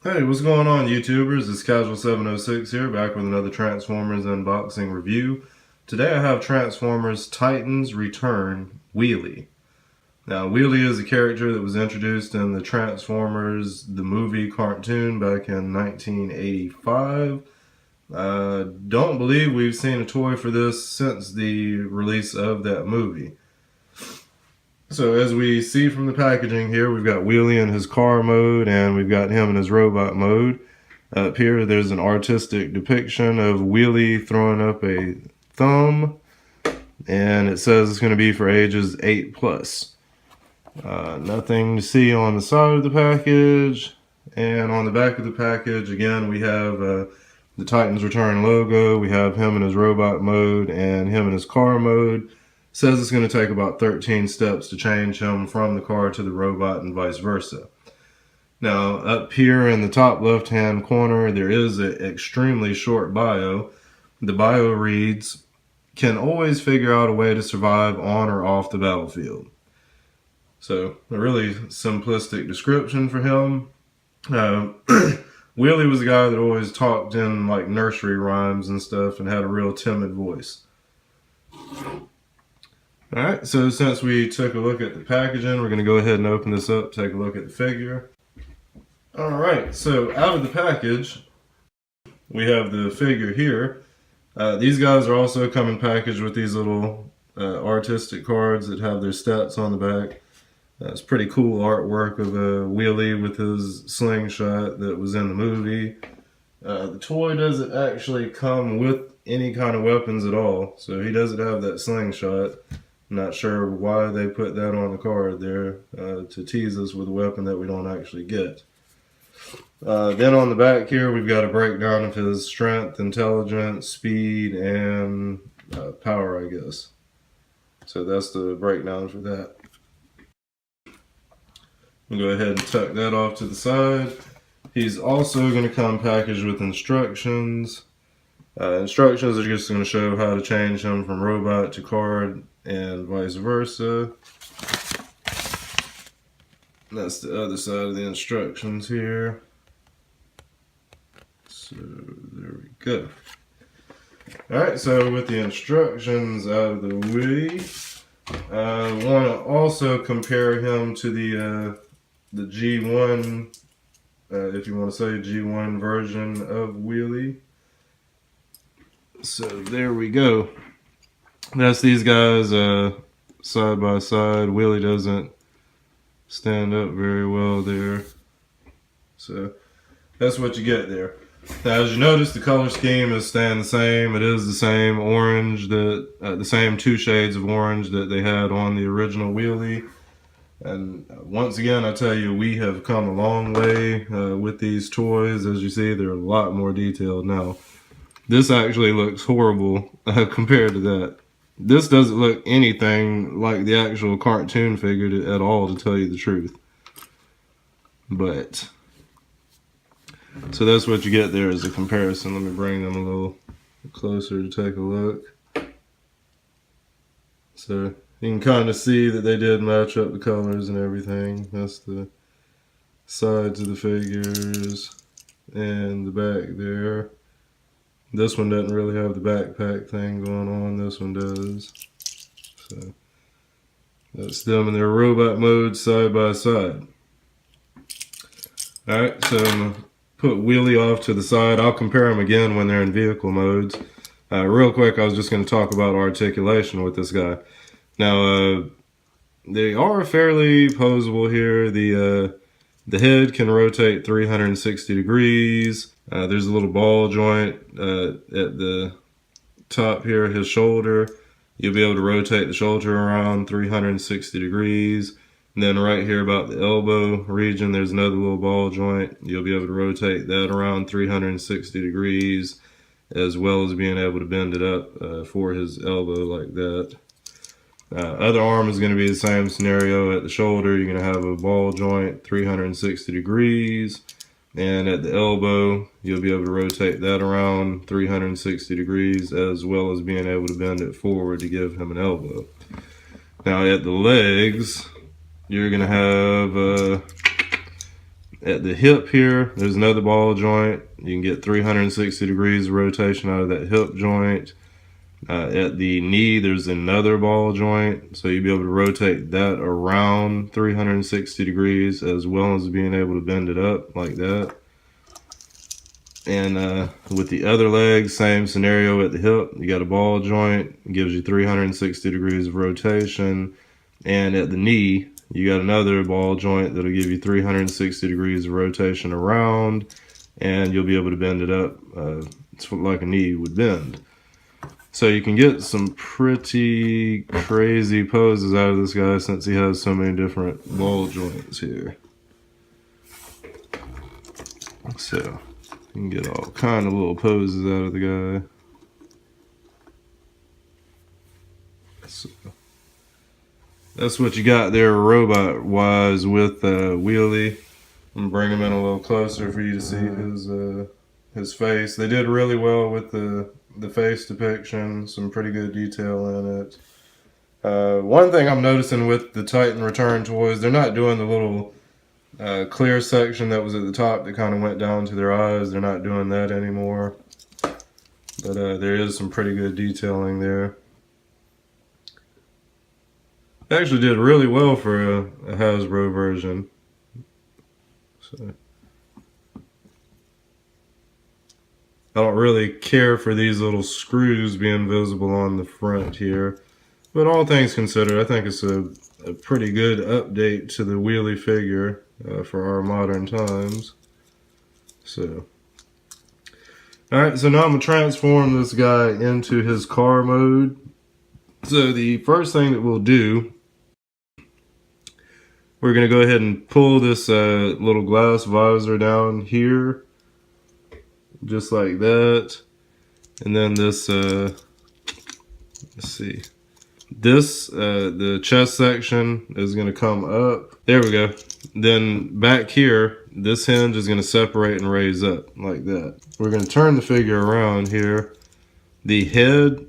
Hey, what's going on, YouTubers? It's Casual706 here, back with another Transformers unboxing review. Today I have Transformers Titans Return Wheelie. Now, Wheelie is a character that was introduced in the Transformers, the movie cartoon back in 1985. I don't believe we've seen a toy for this since the release of that movie. So as we see from the packaging here, we've got Wheelie in his car mode and we've got him in his robot mode. Up here there's an artistic depiction of Wheelie throwing up a thumb, and it says it's going to be for ages 8+. Nothing to see on the side of the package, and on the back of the package again we have the Titans Return logo. We have him in his robot mode and him in his car mode. Says it's going to take about 13 steps to change him from the car to the robot and vice versa. Now, up here in the top left-hand corner, there is an extremely short bio. The bio reads, "Can always figure out a way to survive on or off the battlefield." So, a really simplistic description for him. Wheelie was a guy that always talked in like nursery rhymes and stuff and had a real timid voice. Alright, so since we took a look at the packaging, we're going to go ahead and open this up, take a look at the figure. Alright, so out of the package, we have the figure here. These guys are also coming packaged with these little artistic cards that have their stats on the back. It's pretty cool artwork of a Wheelie with his slingshot that was in the movie. The toy doesn't actually come with any kind of weapons at all, so he doesn't have that slingshot. Not sure why they put that on the card there to tease us with a weapon that we don't actually get. Then on the back here we've got a breakdown of his strength, intelligence, speed, and power, I guess. So that's the breakdown for that. We'll go ahead and tuck that off to the side. He's also going to come packaged with instructions. Instructions are just going to show how to change him from robot to card and vice versa. That's the other side of the instructions here. So there we go. Alright, so with the instructions out of the way, I want to also compare him to the G1, if you want to say G1 version of Wheelie. So there we go. That's these guys side by side. Wheelie doesn't stand up very well there. So that's what you get there. Now, as you notice, the color scheme is staying the same. It is the same orange, the same two shades of orange that they had on the original Wheelie. And once again, I tell you, we have come a long way with these toys. As you see, they're a lot more detailed now. This actually looks horrible compared to that. This doesn't look anything like the actual cartoon figure at all, to tell you the truth. But, so that's what you get there as a comparison. Let me bring them a little closer to take a look. So you can kind of see that they did match up the colors and everything. That's the sides of the figures and the back there. This one doesn't really have the backpack thing going on. This one does. So that's them in their robot mode side by side. Alright, so I'm going to put Wheelie off to the side. I'll compare them again when they're in vehicle modes. Real quick, I was just going to talk about articulation with this guy. Now, they are fairly posable here. The head can rotate 360 degrees. There's a little ball joint at the top here, his shoulder. You'll be able to rotate the shoulder around 360 degrees. And then right here about the elbow region, there's another little ball joint. You'll be able to rotate that around 360 degrees, as well as being able to bend it up for his elbow like that. Other arm is going to be the same scenario. At the shoulder, you're going to have a ball joint 360 degrees. And at the elbow, you'll be able to rotate that around 360 degrees, as well as being able to bend it forward to give him an elbow. Now at the legs, you're going to have At the hip here, there's another ball joint. You can get 360 degrees of rotation out of that hip joint. At the knee, there's another ball joint, so you'll be able to rotate that around 360 degrees as well as being able to bend it up like that. And with the other leg, same scenario at the hip. You got a ball joint, it gives you 360 degrees of rotation. And at the knee, you got another ball joint that'll give you 360 degrees of rotation around, and you'll be able to bend it up it's like a knee would bend. So you can get some pretty crazy poses out of this guy since he has so many different ball joints here. So you can get all kind of little poses out of the guy. So that's what you got there robot wise with Wheelie. I'm gonna bring him in a little closer for you to see his face. They did really well with the face depiction, some pretty good detail in it. One thing I'm noticing with the Titan Return toys, they're not doing the little clear section that was at the top that kind of went down to their eyes. They're not doing that anymore. But there is some pretty good detailing there. They actually did really well for a Hasbro version. So I don't really care for these little screws being visible on the front here. But all things considered, I think it's a pretty good update to the Wheelie figure for our modern times. So, alright, so now I'm going to transform this guy into his car mode. So the first thing that we'll do, we're going to go ahead and pull this little glass visor down here. Just like that. And then this, let's see. This, the chest section is going to come up. There we go. Then back here, this hinge is going to separate and raise up like that. We're going to turn the figure around here. The head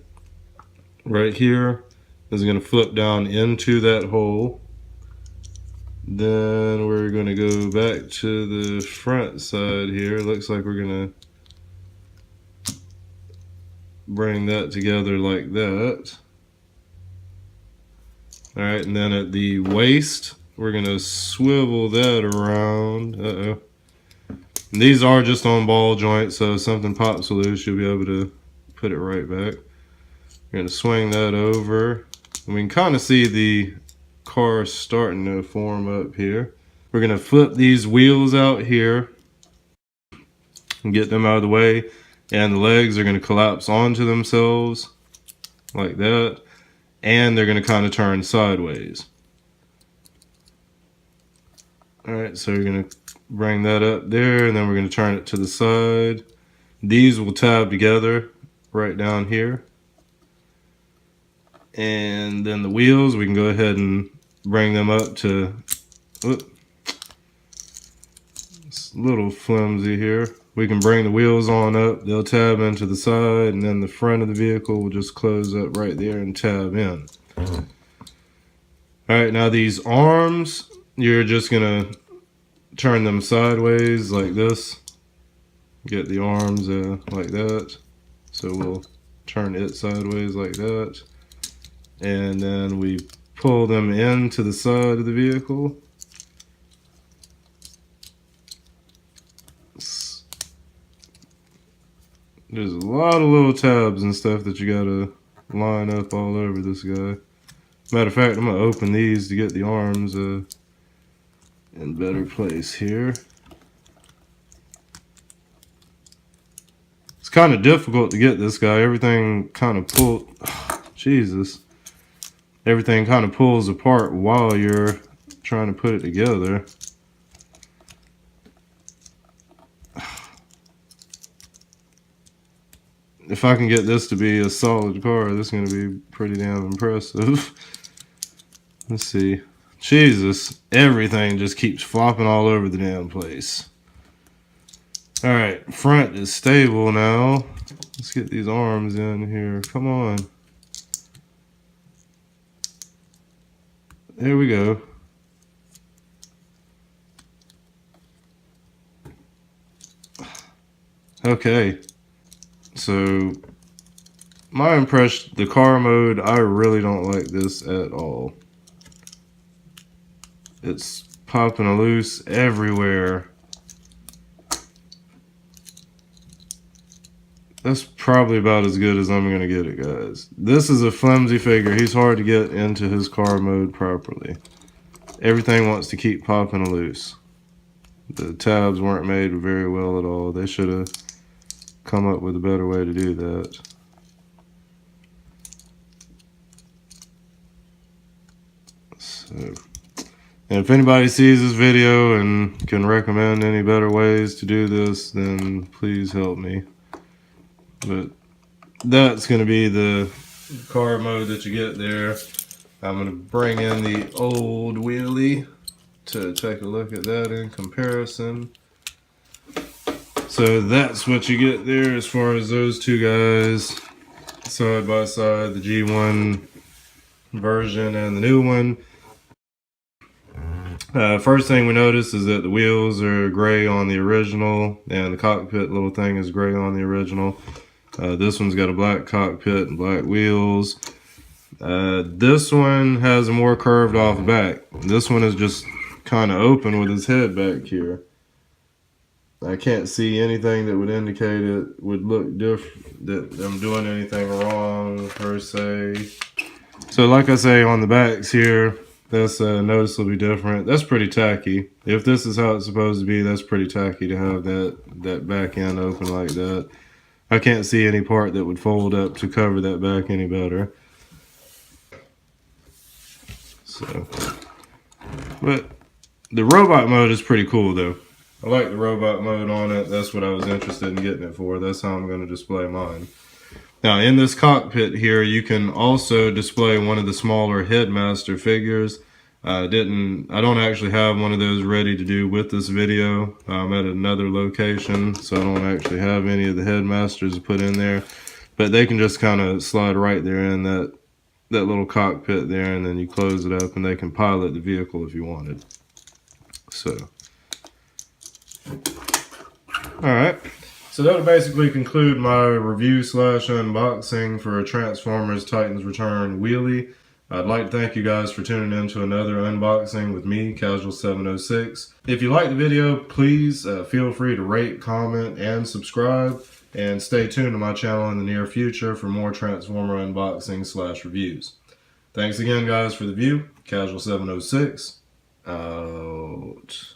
right here is going to flip down into that hole. Then we're going to go back to the front side here. Looks like we're going to bring that together like that. Alright, and then at the waist, we're going to swivel that around. Uh-oh. And these are just on ball joints, so if something pops loose, you'll be able to put it right back. We're going to swing that over. And we can kind of see the car starting to form up here. We're going to flip these wheels out here and get them out of the way. And the legs are going to collapse onto themselves like that. And they're going to kind of turn sideways. Alright, so we're going to bring that up there, and then we're going to turn it to the side. These will tab together right down here. And then the wheels, we can go ahead and bring them up to... Whoop, it's a little flimsy here. We can bring the wheels on up, they'll tab into the side, and then the front of the vehicle will just close up right there and tab in. Alright, now these arms, you're just going to turn them sideways like this. Get the arms like that. So we'll turn it sideways like that. And then we pull them into the side of the vehicle. There's a lot of little tabs and stuff that you gotta line up all over this guy. Matter of fact, I'm gonna open these to get the arms in better place here. It's kind of difficult to get this guy. Everything kind of pulled. Jesus. Everything kind of pulls apart while you're trying to put it together. If I can get this to be a solid car, this is going to be pretty damn impressive. Let's see. Jesus, everything just keeps flopping all over the damn place. Alright, front is stable now. Let's get these arms in here. Come on. There we go. Okay, so my impression, the car mode, I really don't like this at all. It's popping loose everywhere. That's probably about as good as I'm gonna get it, guys. This is a flimsy figure. He's hard to get into his car mode properly. Everything wants to keep popping loose. The tabs weren't made very well at all. They should have come up with a better way to do that. So, and if anybody sees this video and can recommend any better ways to do this, then please help me. But that's going to be the car mode that you get there. I'm going to bring in the old Wheelie to take a look at that in comparison. So that's what you get there as far as those two guys side by side, the G1 version and the new one. First thing we notice is that the wheels are gray on the original and the cockpit little thing is gray on the original. This one's got a black cockpit and black wheels. This one has a more curved off back. This one is just kind of open with his head back here. I can't see anything that would indicate it would look different, that I'm doing anything wrong per se. So like I say, on the backs here, that's noticeably different. That's pretty tacky. If this is how it's supposed to be, that's pretty tacky to have that back end open like that. I can't see any part that would fold up to cover that back any better. So, but the robot mode is pretty cool though. I like the robot mode on it. That's what I was interested in getting it for. That's how I'm going to display mine. Now in this cockpit here, you can also display one of the smaller headmaster figures. I don't actually have one of those ready to do with this video. I'm at another location, so I don't actually have any of the headmasters to put in there. But they can just kind of slide right there in that little cockpit there, and then you close it up and they can pilot the vehicle if you wanted. So, alright. So that would basically conclude my review / unboxing for Transformers Titans Return Wheelie. I'd like to thank you guys for tuning in to another unboxing with me, Casual706. If you liked the video, please feel free to rate, comment, and subscribe. And stay tuned to my channel in the near future for more Transformer unboxing / reviews. Thanks again, guys, for the view. Casual706, out.